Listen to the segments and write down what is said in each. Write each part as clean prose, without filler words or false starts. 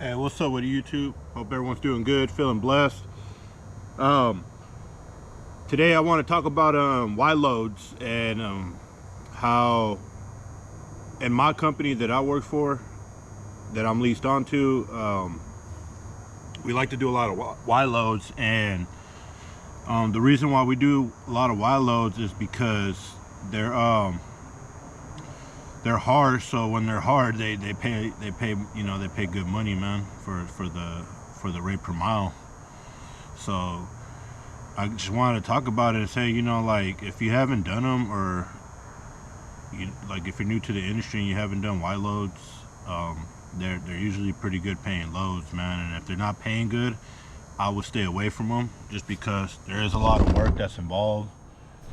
Hey, what's up with YouTube? Hope everyone's doing good, feeling blessed. Today I want to talk about wide loads and how in my company that I work for, that I'm leased onto, we like to do a lot of wide loads, and the reason why we do a lot of wide loads is because they're hard. So when they're hard, they pay good money, man, for the rate per mile. So I just wanted to talk about it and say, like, if you haven't done them, or if you're new to the industry and you haven't done wide loads, they're usually pretty good paying loads, man. And if they're not paying good, I would stay away from them, just because there is a lot of work that's involved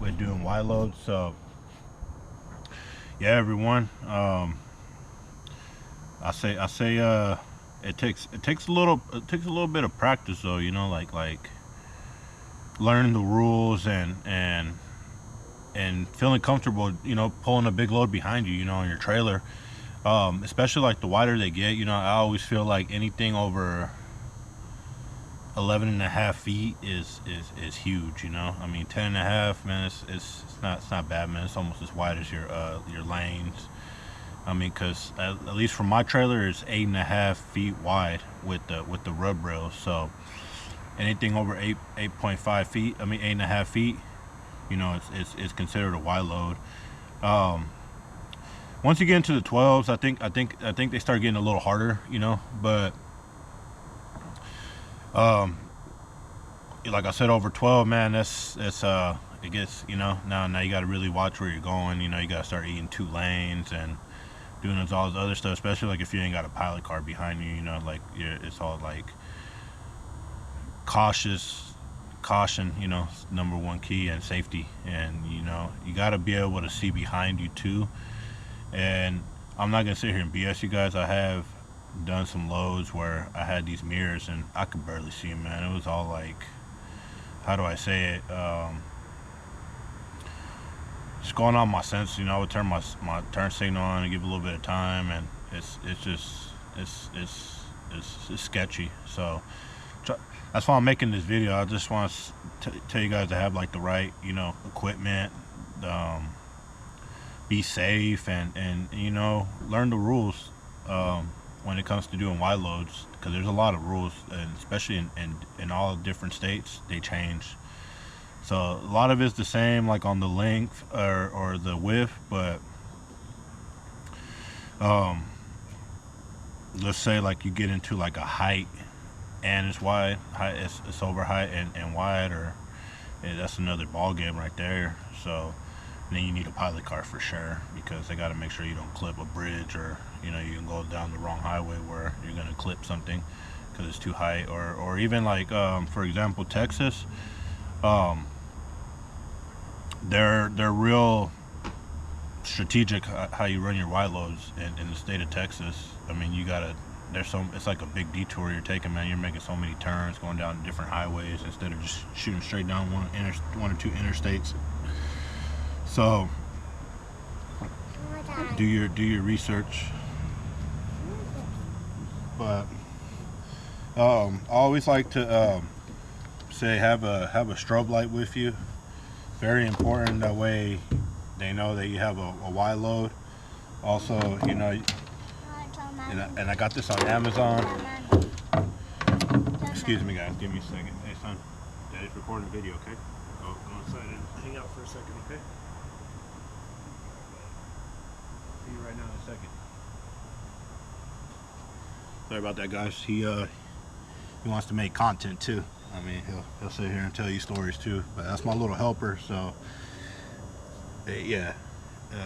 with doing wide loads. So yeah, everyone, I say it takes a little bit of practice, though, like learning the rules and feeling comfortable, pulling a big load behind you, on your trailer. Especially like the wider they get, I always feel like anything over 11.5 feet is huge. I mean, 10.5, man, it's not bad, man. It's almost as wide as your lanes. I mean, because at least for my trailer, it's 8.5 feet wide with the rub rails. So anything over 8.5 feet, I mean 8.5 feet, it's considered a wide load. Once you get into the 12s, I think they start getting a little harder, but like I said, over 12, man, it gets, now you got to really watch where you're going. You got to start eating 2 lanes and doing all this other stuff, especially like if you ain't got a pilot car behind you, it's all like caution, number one key, and safety. And you got to be able to see behind you too. And I'm not gonna sit here and BS you guys. I have done some loads where I had these mirrors and I could barely see them, man. It was all like, how do I say it, just going on my sense. I would turn my turn signal on and give a little bit of time, and it's sketchy. So that's why I'm making this video. I just want to tell you guys to have like the right equipment, be safe, and learn the rules when it comes to doing wide loads, because there's a lot of rules, and especially in all different states, they change. So a lot of it's the same, like on the length or the width, but let's say like you get into like a height and it's wide, it's over height and wide, that's another ball game right there. So then you need a pilot car for sure, because they got to make sure you don't clip a bridge, or you can go down the wrong highway where you're going to clip something because it's too high, or even like for example, Texas, they're real strategic how you run your wide loads in the state of Texas. I mean, it's like a big detour you're taking, man. You're making so many turns, going down different highways instead of just shooting straight down one or two interstates. So do your research. But I always like to say have a strobe light with you. Very important. That way they know that you have a wide load. Also, and I got this on Amazon. Excuse me, guys. Give me a second. Hey, son. Daddy's recording a video, okay? Go inside and hang out for a second, okay? See you right now in a second. Sorry about that, guys. He wants to make content too. I mean, he'll sit here and tell you stories too. But that's my little helper. So yeah,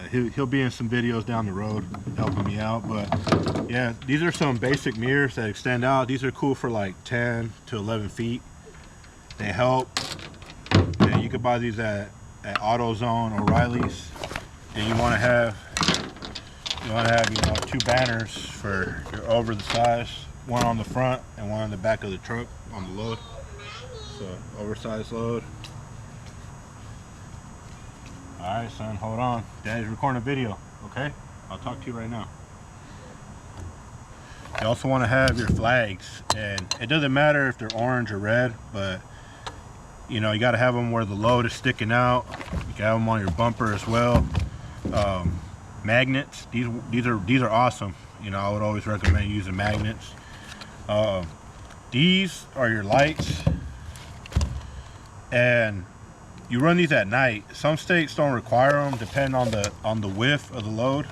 he'll be in some videos down the road helping me out. But yeah, these are some basic mirrors that extend out. These are cool for like 10 to 11 feet. They help. And you can buy these at AutoZone or O'Reilly's. And you want to have 2 banners for your over the size, one on the front and one on the back of the truck on the load. So oversized load. Alright, son, hold on. Daddy's recording a video, okay? I'll talk to you right now. You also want to have your flags, and it doesn't matter if they're orange or red, but you know, you got to have them where the load is sticking out. You can have them on your bumper as well. Magnets, these are awesome. You know, I would always recommend using magnets. These are your lights, and you run these at night. Some states don't require them, depending on the width of the load.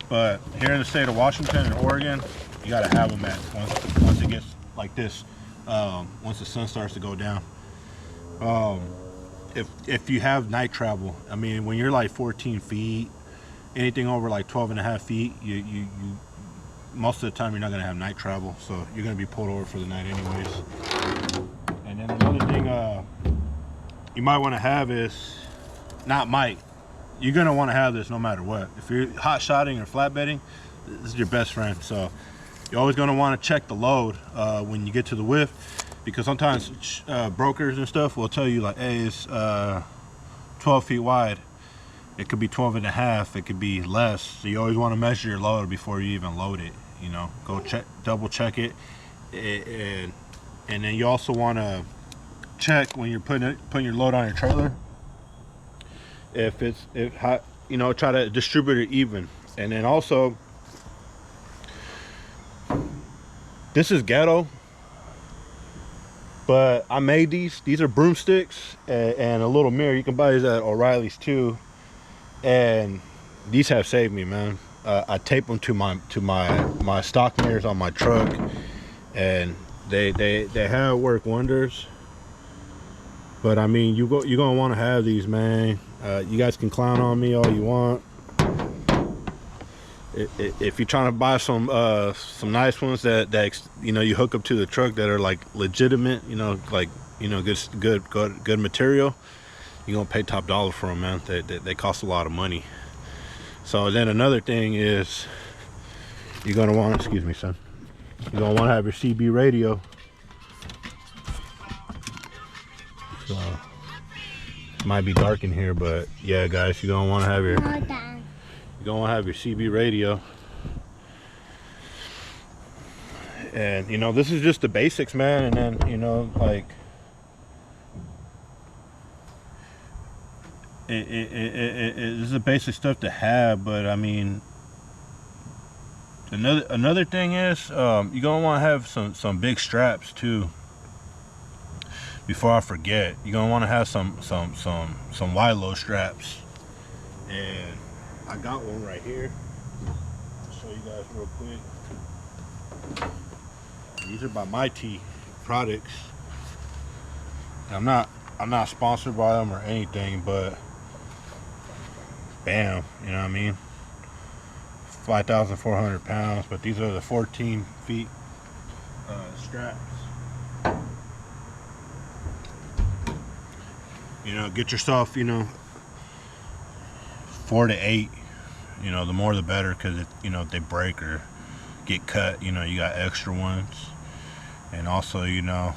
But here in the state of Washington and Oregon, you got to have them at once it gets like this. Once the sun starts to go down. If you have night travel, I mean, when you're like 14 feet, anything over like 12.5 feet, you most of the time you're not gonna have night travel, so you're gonna be pulled over for the night anyways. And then another thing you might want to have is, you're gonna want to have this no matter what. If you're hot shotting or flatbedding, this is your best friend. So you're always gonna want to check the load when you get to the width, because sometimes brokers and stuff will tell you like, hey, it's 12 feet wide. It could be 12.5, it could be less. So you always want to measure your load before you even load it. You know, go double check it, and then you also want to check when you're putting your load on your trailer, if hot, you know, try to distribute it even. And then also, this is ghetto, but I made these are broomsticks and a little mirror. You can buy these at O'Reilly's too, and these have saved me, man. I tape them to my stock mirrors on my truck, and they have worked wonders. But I mean, you're gonna want to have these, man. You guys can clown on me all you want. If you're trying to buy some nice ones that you know, you hook up to the truck, that are like legitimate, you know, like, you know, good material, you're gonna pay top dollar for them, man. They cost a lot of money. So then another thing is, you're gonna want, excuse me, son, you're gonna want to have your CB radio. So it might be dark in here, but yeah, guys, you're gonna want to have your CB radio. And you know, this is just the basics, man. And then, you know, like this is the basic stuff to have. But I mean, another thing is, you're gonna want to have some big straps too. Before I forget, you're gonna want to have some wide load straps, and I got one right here. I'll show you guys real quick. These are by My Tea Products. I'm not sponsored by them or anything, but bam, you know what I mean? 5,400 pounds, but these are the 14 feet straps. You know, get yourself, you know, 4 to 8. You know, the more the better, because you know, if they break or get cut, you know, you got extra ones. And also, you know,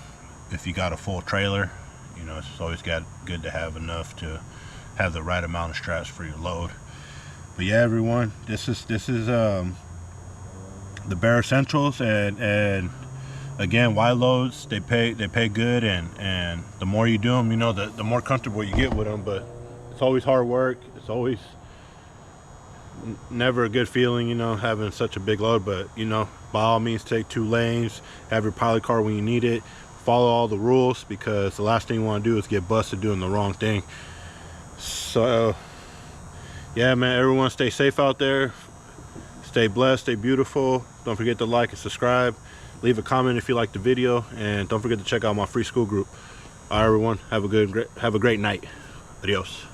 if you got a full trailer, you know, it's always good to have enough to have the right amount of straps for your load. But yeah, everyone, this is the bare essentials, and again, wide loads, they pay good, and the more you do them, you know, the more comfortable you get with them. But it's always hard work. It's always never a good feeling, you know, having such a big load. But you know, by all means, take 2 lanes, have your pilot car when you need it, follow all the rules, because the last thing you want to do is get busted doing the wrong thing. So yeah, man, everyone stay safe out there, stay blessed, stay beautiful. Don't forget to like and subscribe, leave a comment if you like the video, and don't forget to check out my free school group. All right, everyone, have a great night. Adios.